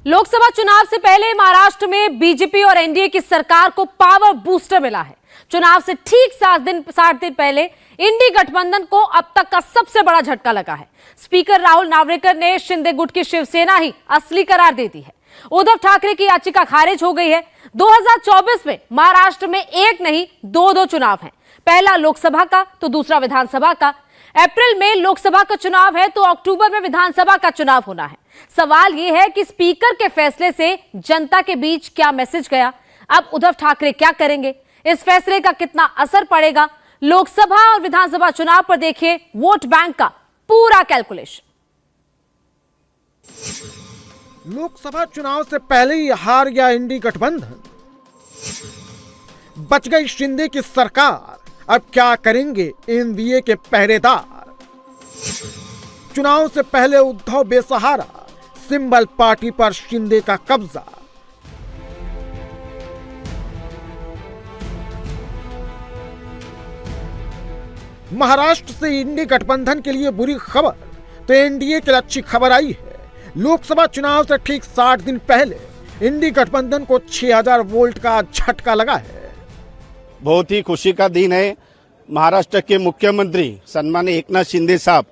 लोकसभा चुनाव से पहले महाराष्ट्र में बीजेपी और एनडीए की सरकार को पावर बूस्टर मिला है। चुनाव से ठीक 60 दिन पहले इंडी गठबंधन को अब तक का सबसे बड़ा झटका लगा है। स्पीकर राहुल नार्वेकर ने शिंदे गुट की शिवसेना ही असली करार दे दी है। उद्धव ठाकरे की याचिका खारिज हो गई है। 2024 में महाराष्ट्र में एक नहीं दो चुनाव हैं। पहला लोकसभा का तो दूसरा विधानसभा का। अप्रैल में लोकसभा का चुनाव है तो अक्टूबर में विधानसभा का चुनाव होना है। सवाल यह है कि स्पीकर के फैसले से जनता के बीच क्या मैसेज गया? अब उद्धव ठाकरे क्या करेंगे? इस फैसले का कितना असर पड़ेगा? लोकसभा और विधानसभा चुनाव पर देखिए वोट बैंक का पूरा कैलकुलेशन। लोकसभा चुनाव से पहले ही हार गया इंडी गठबंधन, बच गई शिंदे की सरकार। अब क्या करेंगे एनडीए के पहरेदार? चुनाव से पहले उद्धव बेसहारा, सिंबल पार्टी पर शिंदे का कब्जा। महाराष्ट्र से इंडी गठबंधन के लिए बुरी खबर तो एनडीए के लिए अच्छी खबर आई है। लोकसभा चुनाव से ठीक 60 दिन पहले इंडी गठबंधन को 6000 वोल्ट का झटका लगा है। बहुत ही खुशी का दिन है। महाराष्ट्र के मुख्यमंत्री सन्माननीय एकनाथ शिंदे साहब,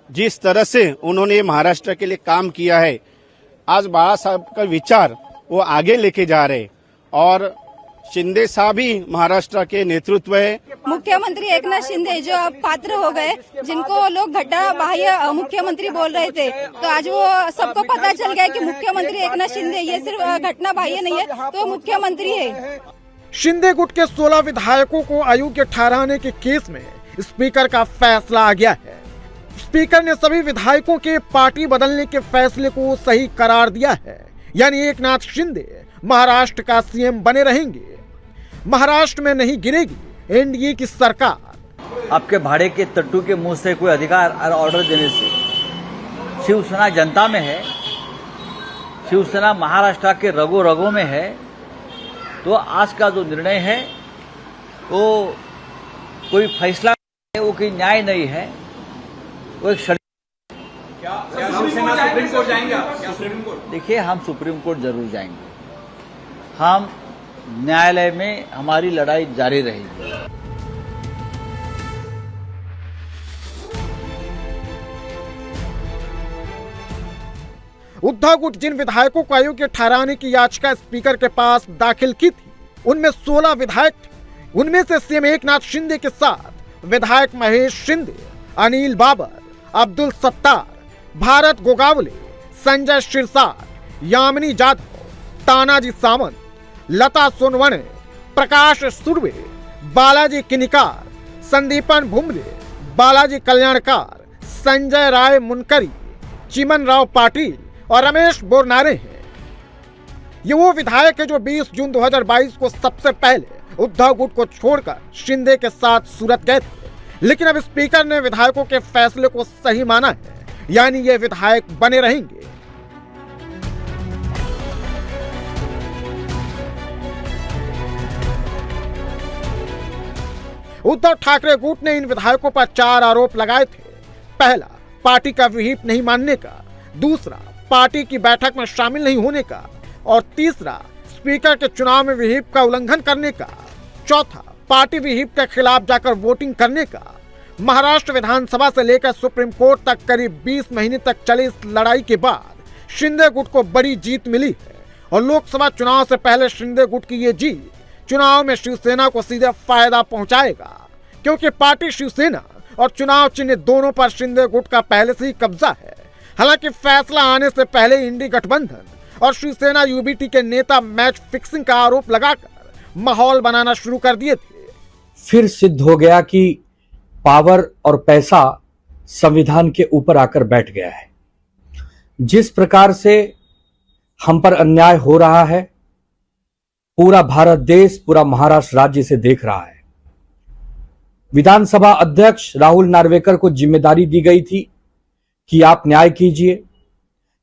जिस तरह से उन्होंने महाराष्ट्र के लिए काम किया है, आज बाबा साहब का विचार वो आगे लेके जा रहे और शिंदे साहब ही महाराष्ट्र के नेतृत्व है। मुख्यमंत्री एकनाथ शिंदे जो अब पात्र हो गए, जिनको लोग घटना बाह्य मुख्यमंत्री बोल रहे थे, तो आज वो सबको पता चल गया कि मुख्यमंत्री एकनाथ शिंदे ये सिर्फ घटना बाह्य नहीं है, तो मुख्यमंत्री है। शिंदे गुट के 16 विधायकों को अयोग्य ठहराने के केस में स्पीकर का फैसला आ गया है। स्पीकर ने सभी विधायकों के पार्टी बदलने के फैसले को सही करार दिया है, यानी एकनाथ शिंदे महाराष्ट्र का सीएम बने रहेंगे। महाराष्ट्र में नहीं गिरेगी एनडीए की सरकार। आपके भाड़े के टट्टू के मुंह से कोई अधिकार और ऑर्डर देने से शिवसेना जनता में है, शिवसेना महाराष्ट्र के रगों रगों में है। तो आज का जो निर्णय है वो कोई फैसला है, वो कोई न्याय नहीं है, वो एक सुप्रीम कोर्ट जाएंगे। देखिए, हम सुप्रीम कोर्ट जरूर जाएंगे। हम न्यायालय में हमारी लड़ाई जारी रहेगी। उद्धव गुट जिन विधायकों को अयोग्य ठहराने की याचिका स्पीकर के पास दाखिल की थी, उनमें 16 विधायक थे। उनमें से सीएम एकनाथ शिंदे के साथ विधायक महेश शिंदे, अनिल बाबर, अब्दुल सत्तार, भारत गोगावले, संजय शिरसाट, यामिनी जाधव, तानाजी सावंत, लता सोनवणे, प्रकाश सुर्वे, बालाजी किनिकार, संदीपन भुमरे, बालाजी कल्याणकार, संजय राय मुनकरी, चिमन राव पाटिल और रमेश बोरनारे हैं। ये वो विधायक है जो 20 जून 2022 को सबसे पहले उद्धव गुट को छोड़कर शिंदे के साथ सूरत गए थे। लेकिन अब स्पीकर ने विधायकों के फैसले को सही माना है, यानी ये विधायक बने रहेंगे। उद्धव ठाकरे गुट ने इन विधायकों पर 4 आरोप लगाए थे। पहला, पार्टी का विहिप नहीं मानने का। दूसरा, पार्टी की बैठक में शामिल नहीं होने का। और तीसरा, स्पीकर के चुनाव में विहिप का उल्लंघन करने का। चौथा, पार्टी विहिप के खिलाफ जाकर वोटिंग करने का। महाराष्ट्र विधानसभा से लेकर सुप्रीम कोर्ट तक करीब 20 महीने तक चली इस लड़ाई के बाद शिंदे गुट को बड़ी जीत मिली है। और लोकसभा चुनाव से पहले शिंदे गुट की ये जीत चुनाव में शिवसेना को सीधे फायदा पहुंचाएगा, क्योंकि पार्टी शिवसेना और चुनाव चिन्ह दोनों पर शिंदे गुट का पहले से ही कब्जा है। हालांकि फैसला आने से पहले इंडी गठबंधन और शिवसेना यूबीटी के नेता मैच फिक्सिंग का आरोप लगाकर माहौल बनाना शुरू कर दिए थे। फिर सिद्ध हो गया कि पावर और पैसा संविधान के ऊपर आकर बैठ गया है। जिस प्रकार से हम पर अन्याय हो रहा है, पूरा भारत देश, पूरा महाराष्ट्र राज्य से देख रहा है। विधानसभा अध्यक्ष राहुल नार्वेकर को जिम्मेदारी दी गई थी कि आप न्याय कीजिए,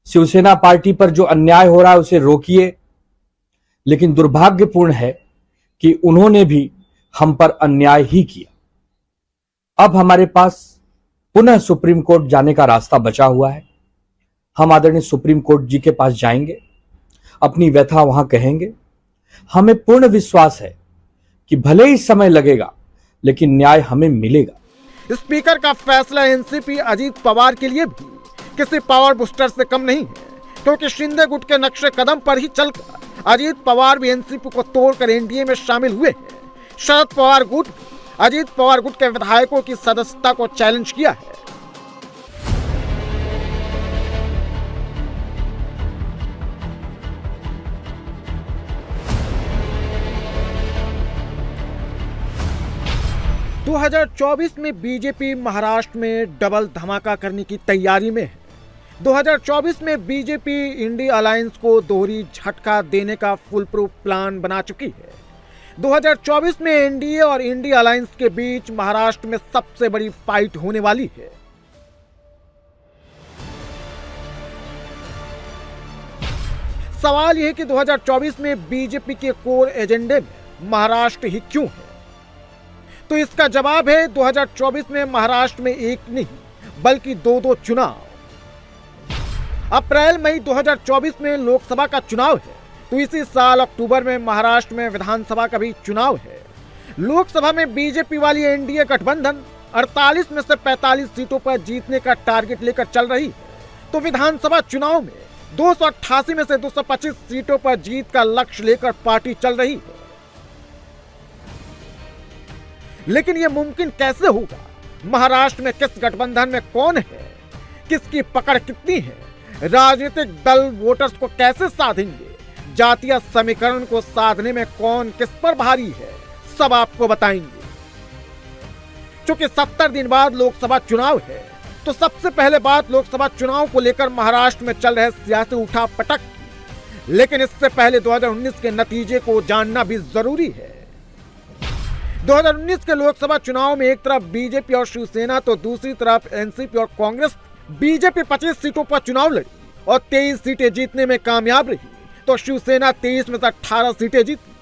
शिवसेना पार्टी पर जो अन्याय हो रहा है उसे रोकिए। लेकिन दुर्भाग्यपूर्ण है कि उन्होंने भी हम पर अन्याय ही किया। अब हमारे पास पुनः सुप्रीम कोर्ट जाने का रास्ता बचा हुआ है। हम आदरणीय सुप्रीम कोर्ट जी के पास जाएंगे अपनी व्यथा वहां कहेंगे। हमें पूर्ण विश्वास है कि भले ही समय लगेगा लेकिन न्याय हमें मिलेगा। स्पीकर का फैसला एनसीपी अजीत पवार के लिए भी किसी पावर बूस्टर से कम नहीं है, क्योंकि शिंदे गुट के नक्शे कदम पर ही चलकर अजीत पवार भी एनसीपी को तोड़कर एनडीए में शामिल हुए हैं। शरद पवार गुट अजीत पवार गुट के विधायकों की सदस्यता को चैलेंज किया है। – 2024 में बीजेपी महाराष्ट्र में डबल धमाका करने की तैयारी में है। 2024 में बीजेपी इंडी अलायंस को दोहरी झटका देने का फुल प्रूफ प्लान बना चुकी है। 2024 में एनडीए और इंडी अलायंस के बीच महाराष्ट्र में सबसे बड़ी फाइट होने वाली है। सवाल यह है कि 2024 में बीजेपी के कोर एजेंडे में महाराष्ट्र ही क्यों है? तो इसका जवाब है 2024 में महाराष्ट्र में एक नहीं बल्कि दो चुनाव। अप्रैल मई 2024 में लोकसभा का चुनाव है, तो इसी साल अक्टूबर में महाराष्ट्र में विधानसभा का भी चुनाव है। लोकसभा में बीजेपी वाली एनडीए गठबंधन 48 में से 45 सीटों पर जीतने का टारगेट लेकर चल रही है, तो विधानसभा चुनाव में 288 में से 225 सीटों पर जीत का लक्ष्य लेकर पार्टी चल रही है। लेकिन यह मुमकिन कैसे होगा? महाराष्ट्र में किस गठबंधन में कौन है, किसकी पकड़ कितनी है, राजनीतिक दल वोटर्स को कैसे साधेंगे, जातीय समीकरण को साधने में कौन किस पर भारी है, सब आपको बताएंगे। चूंकि 70 दिन बाद लोकसभा चुनाव है, तो सबसे पहले बात लोकसभा चुनाव को लेकर महाराष्ट्र में चल रहे सियासी उठापटक की। लेकिन इससे पहले 2019 के नतीजे को जानना भी जरूरी है। 2019 के लोकसभा चुनाव में एक तरफ बीजेपी और शिवसेना तो दूसरी तरफ एनसीपी और कांग्रेस। बीजेपी 25 सीटों पर चुनाव लड़ी और 23 सीटें जीतने में कामयाब रही, तो शिवसेना 23 में से 18 सीटें जीती।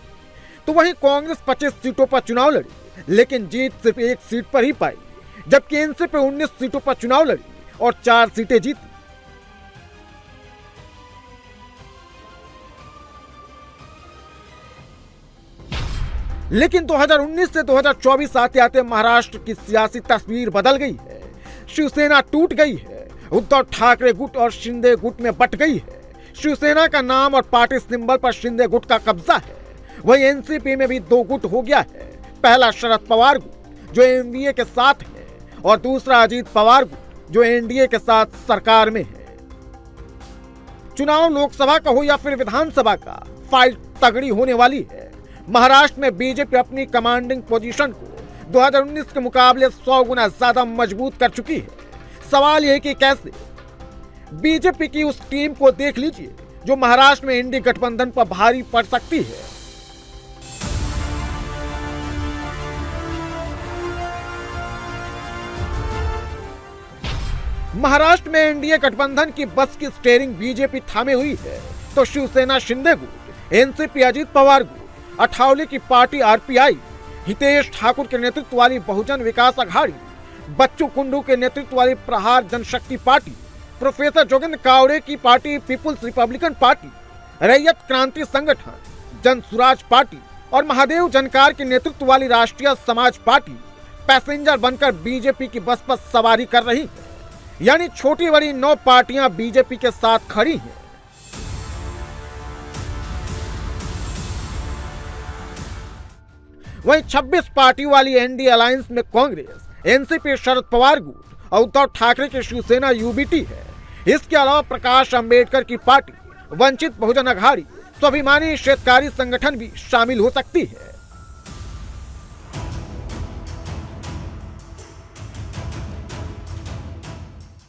तो वहीं कांग्रेस 25 सीटों पर चुनाव लड़ी, लेकिन जीत सिर्फ एक सीट पर ही पाई, जबकि एनसीपी 19 सीटों पर चुनाव लड़ी और 4 सीटें जीती। लेकिन 2019 से 2024 आते आते महाराष्ट्र की सियासी तस्वीर बदल गई है। शिवसेना टूट गई है, उद्धव ठाकरे गुट और शिंदे गुट में बट गई है। शिवसेना का नाम और पार्टी सिंबल पर शिंदे गुट का कब्जा है। वहीं एनसीपी में भी 2 गुट हो गया है। पहला शरद पवार गुट जो एनडीए के साथ है, और दूसरा अजीत पवार गुट जो एनडीए के साथ सरकार में है। चुनाव लोकसभा का हो या फिर विधानसभा का, फाइट तगड़ी होने वाली है। महाराष्ट्र में बीजेपी अपनी कमांडिंग पोजीशन को 2019 के मुकाबले 100 गुना ज्यादा मजबूत कर चुकी है। सवाल यह कि कैसे? बीजेपी की उस टीम को देख लीजिए जो महाराष्ट्र में इंडी गठबंधन पर भारी पड़ सकती है। महाराष्ट्र में एनडीए गठबंधन की बस की स्टीयरिंग बीजेपी थामे हुई है, तो शिवसेना शिंदे गुट, एनसीपी अजीत पवार गुट, अठावले की पार्टी आरपीआई, हितेश ठाकुर के नेतृत्व वाली बहुजन विकास अघाड़ी, बच्चू कुंडू के नेतृत्व वाली प्रहार जनशक्ति पार्टी, प्रोफेसर जोगेंद्र कावड़े की पार्टी पीपुल्स रिपब्लिकन पार्टी, रैयत क्रांति संगठन, जन सुराज पार्टी और महादेव जनकार के नेतृत्व वाली राष्ट्रीय समाज पार्टी पैसेंजर बनकर बीजेपी की बस पर सवारी कर रही है। यानी छोटी बड़ी 9 पार्टियां बीजेपी के साथ खड़ी हैं। वहीं 26 पार्टी वाली एनडीए अलायंस में कांग्रेस, एनसीपी शरद पवार गुट और उद्धव ठाकरे की शिवसेना यूबीटी है। इसके अलावा प्रकाश अंबेडकर की पार्टी, वंचित बहुजन अघाड़ी, स्वाभिमानी शेतकारी संगठन भी शामिल हो सकती है।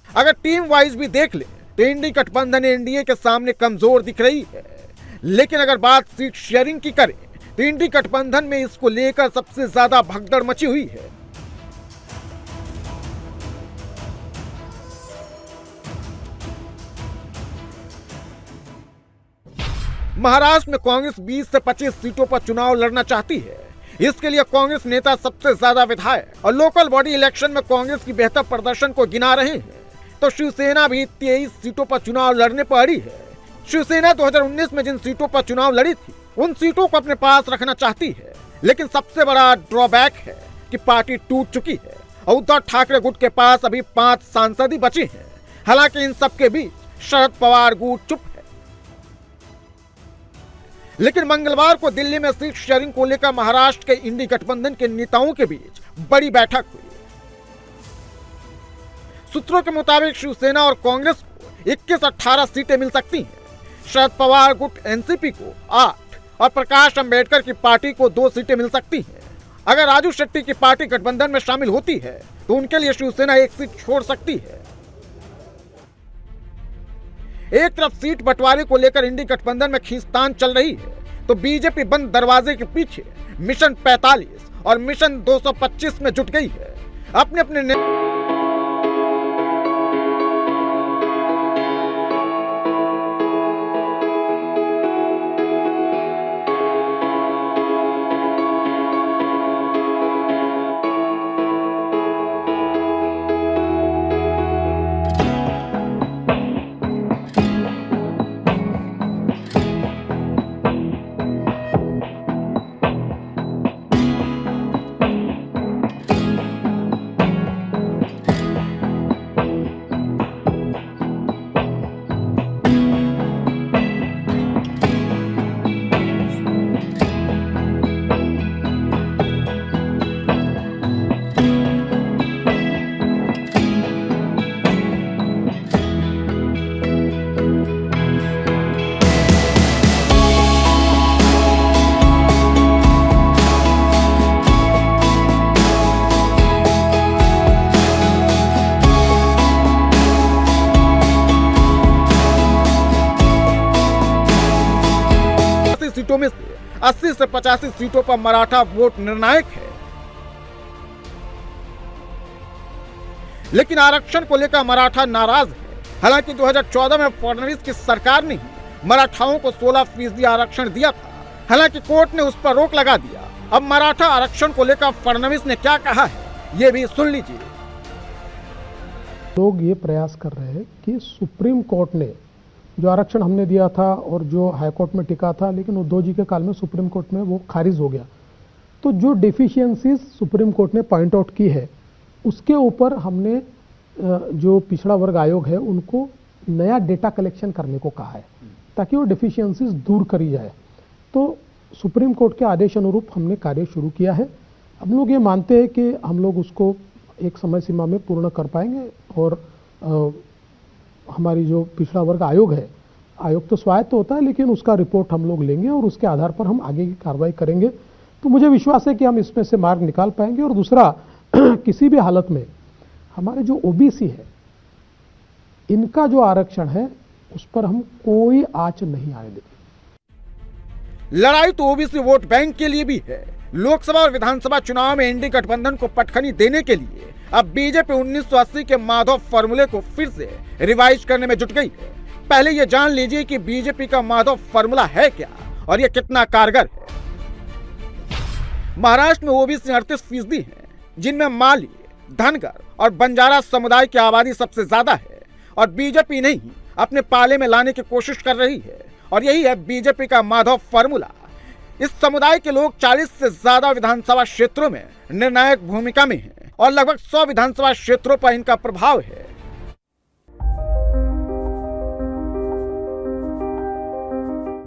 अगर टीम वाइज भी देख ले तो इंडी गठबंधन एनडीए के सामने कमजोर दिख रही है। लेकिन अगर बात सीट शेयरिंग की करें तो इंडी गठबंधन में इसको लेकर सबसे ज्यादा भगदड़ मची हुई है। महाराष्ट्र में कांग्रेस 20 से 25 सीटों पर चुनाव लड़ना चाहती है। इसके लिए कांग्रेस नेता सबसे ज्यादा विधायक और लोकल बॉडी इलेक्शन में कांग्रेस की बेहतर प्रदर्शन को गिना रहे हैं। तो शिवसेना भी 23 सीटों पर चुनाव लड़ने पर अड़ी है। शिवसेना 2019 में जिन सीटों पर चुनाव लड़ी थी उन सीटों को अपने पास रखना चाहती है, लेकिन सबसे बड़ा ड्रॉबैक है कि पार्टी टूट चुकी है और उद्धव ठाकरे गुट के पास अभी 5 सांसद ही बचे हैं। हालांकि इन सबके बीच शरद पवार गुट चुप है। लेकिन मंगलवार को दिल्ली में सीट शेयरिंग को लेकर महाराष्ट्र के इंडी गठबंधन के नेताओं के बीच बड़ी बैठक हुई। सूत्रों के मुताबिक शिवसेना और कांग्रेस को 21-18 सीटें मिल सकती हैं। शरद पवार गुट एनसीपी को 8 और प्रकाश अंबेडकर की पार्टी को 2 सीटें मिल सकती हैं। अगर राजू शेट्टी की पार्टी गठबंधन में शामिल होती है तो उनके लिए शिवसेना 1 सीट छोड़ सकती है। एक तरफ सीट बंटवारे को लेकर इंडी गठबंधन में खींचतान चल रही है तो बीजेपी बंद दरवाजे के पीछे मिशन 45 और मिशन 225 में जुट गई है। अपने अपने सीटों में से 80 से 85 सीटों पर मराठा वोट निर्णायक है। लेकिन आरक्षण को लेकर मराठा नाराज है। हालांकि 2014 में फडणवीस की सरकार ने मराठाओं को 16% आरक्षण दिया था। हालांकि कोर्ट ने उस पर रोक लगा दिया। अब मराठा आरक्षण को लेकर फडणवीस ने क्या कहा है ये भी सुन लीजिए। लोग ये प्रयास कर रहे हैं कि सुप्रीम कोर्ट ने जो आरक्षण हमने दिया था और जो हाईकोर्ट में टिका था, लेकिन उद्धव जी के काल में सुप्रीम कोर्ट में वो खारिज हो गया। तो जो डेफिशिएंसीज सुप्रीम कोर्ट ने पॉइंट आउट की है उसके ऊपर हमने जो पिछड़ा वर्ग आयोग है उनको नया डेटा कलेक्शन करने को कहा है ताकि वो डेफिशिएंसीज दूर करी जाए। तो सुप्रीम कोर्ट के आदेश अनुरूप हमने कार्य शुरू किया है। हम लोग ये मानते हैं कि हम लोग उसको एक समय सीमा में पूर्ण कर पाएंगे और हमारी जो पिछड़ा वर्ग आयोग है, आयोग तो स्वायत्त होता है लेकिन उसका रिपोर्ट हम लोग लेंगे और उसके आधार पर हम आगे की कार्रवाई करेंगे। तो मुझे विश्वास है कि हम इसमें से मार्ग निकाल पाएंगे। और दूसरा, किसी भी हालत में हमारे जो ओबीसी है इनका जो आरक्षण है उस पर हम कोई आंच नहीं आने देंगे। लड़ाई तो ओबीसी वोट बैंक के लिए भी है। लोकसभा और विधानसभा चुनाव में एनडीए गठबंधन को पटखनी देने के लिए अब बीजेपी 1980 के माधव फॉर्मूले को फिर से रिवाइज करने में जुट गई है। पहले ये जान लीजिए कि बीजेपी का माधव फॉर्मूला है क्या और ये कितना कारगर है। महाराष्ट्र में ओबीसी 38% है, जिनमें माली, धनगर और बंजारा समुदाय की आबादी सबसे ज्यादा है और बीजेपी नहीं अपने पाले में लाने की कोशिश कर रही है और यही है बीजेपी का माधव फॉर्मूला। इस समुदाय के लोग 40 से ज्यादा विधानसभा क्षेत्रों में निर्णायक भूमिका में हैं और लगभग 100 विधानसभा क्षेत्रों पर इनका प्रभाव है।